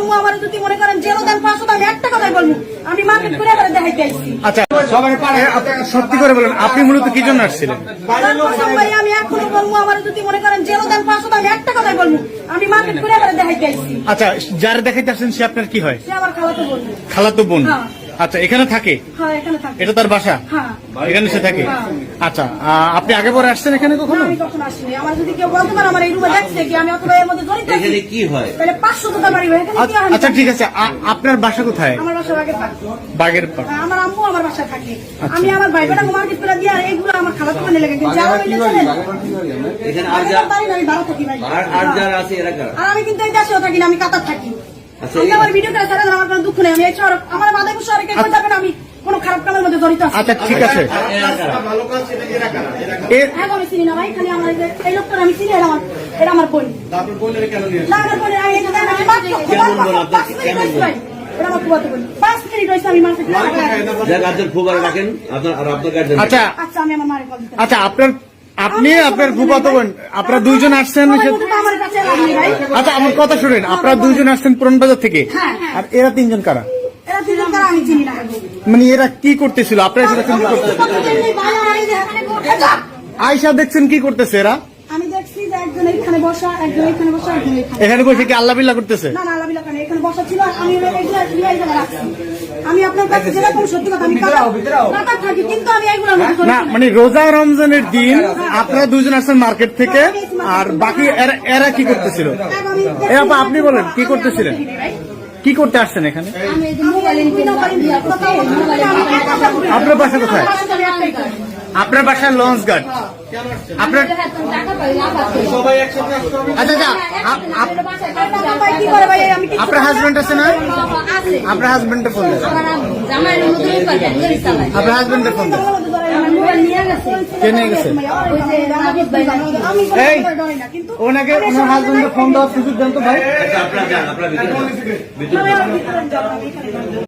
বলবো, আমার যদি মনে করেন জেলও দেন 500 আমি একটা কথাই বলবো, আমি মার্কেট করে এবারে দেখাইতে আইছি। আচ্ছা সত্যি করে বলেন, আপনি মূলত কি জন্য আসছিলেন? ভাই আমি এখনো বলবো, আমার যদি মনে করেন জেলও দেন 500 আমি একটা কথাই বলবো, আমি মার্কেট করে এবারে দেখাইতে আইছি। আচ্ছা, যারা দেখাইতে আসছেন সে আপনার কি হয়? সে আমার খালাতো বোন। খালাতো বোন। হ্যাঁ। আচ্ছা, এখানে থাকে? হ্যাঁ, এখানে থাকে। এটা তার বাসা? হ্যাঁ। এখানে সে থাকে? হ্যাঁ। আচ্ছা, আপনি আগে পরে আসছেন এখানে কখনো? আমি কখনো আসিনি। আমার যদি কেউ বলতে পারে আমার এই রুমে দেখছে কি আমি অথবা এর মধ্যে জড়িত আছি, এখানে কি হয়? তাহলে 500 টাকা বাড়ি হয়। এখানে কি হয়? আচ্ছা ঠিক আছে, আপনার বাসা কোথায়? আমার বাসা বাগের পাড়। বাগের পাড়। আমার আম্মু আমার বাসায় থাকে। আমি আমার ভাই বোনকে মার্কেট করে দিয়ে আর এইগুলো আমার খালাতো বোনের লেগে কিন্তু যারা হইলে চলেন। এখানে আমি ভালো থাকি ভাই। আর যারা আছে এরা কারা? আর আমি কিন্তু এই দেশেও থাকি না, আমি কাতার থাকি। আচ্ছা, আমি আমার ভিডিও করে ছাড়া আমার কোনো দুঃখ নেই। আমি এই শহর আমার বাদাইপুর শহরে কেউ যাবে না, আমি কোনো খারাপ কামের মধ্যে জড়িত আছি। আচ্ছা ঠিক আছে। হ্যাঁ, আমি চিনি না ভাই, খালি আমার এই লোকটা আমি চিনি, এটা আমার বোন। না, আমার বোনের আমি এটা জানি না, আমি মাত্র কেমন বোন আপনার? 5 মিনিট হয়েছে ভাই। এটা আমার ফুফাতো বোন। 5 মিনিট হয়েছে আমি মার্কেট করে যাক, আপনার ফুফারা রাখেন, আর আপনার গার্জেন। আচ্ছা আচ্ছা, আমি আমার মারে কল দিতে। আচ্ছা, আপনি আপনার ফুফাতো বোন, আপনারা দুইজন আসছেন? আমার কাছে লাগবে ভাই। আচ্ছা, আমার কথা শুনেন, আপনারা দুইজন আসছেন পুরান বাজার থেকে, হ্যাঁ। আর এরা তিনজন কারা? এরা দুজন কারা আমি চিনি না। মানে এরা কি করতেছিল? আপনারা সেটা কি করতেছিল? আয়সা দেখছেন কি করতেছে এরা? আমি দেখছি যে একজন এখানে বসা, একজন এখানে বসা, একজন এখানে বসে কি আল্লাহ বিল্লাহ করতেছে? না না, আলাবিলা কেন, এখানে বসা ছিল আর আমি এগুলা রাখছি। আমি আপনার কাছে যেরকম সত্যি কথা, আমি কাতার থাকি কিন্তু আমি এগুলো না, মানে রোজা রমজানের দিন আপনারা দুজন আসছেন মার্কেট থেকে, আর বাকি এরা কি করতেছিল? আপনি বলেন কি করতেছিলেন? কি করতে আসছেন এখানে? আপনার বাসা কোথায়? আপনার বাসা লঞ্চ গার্ড। আপনার আচ্ছা, আপনার হাজবেন্ড আছে না? আপনার হাজবেন্ডের ফোন দেন। আপনার হাজবেন্ডের ফোন দেন। কে নিয়ে গেছে? এই ওনাকে ওনার হাজবেন্ডের ফোন দেওয়ার সুযোগ দেন তো ভাই। আপনারা যান, আপনারা ভিতরে যান।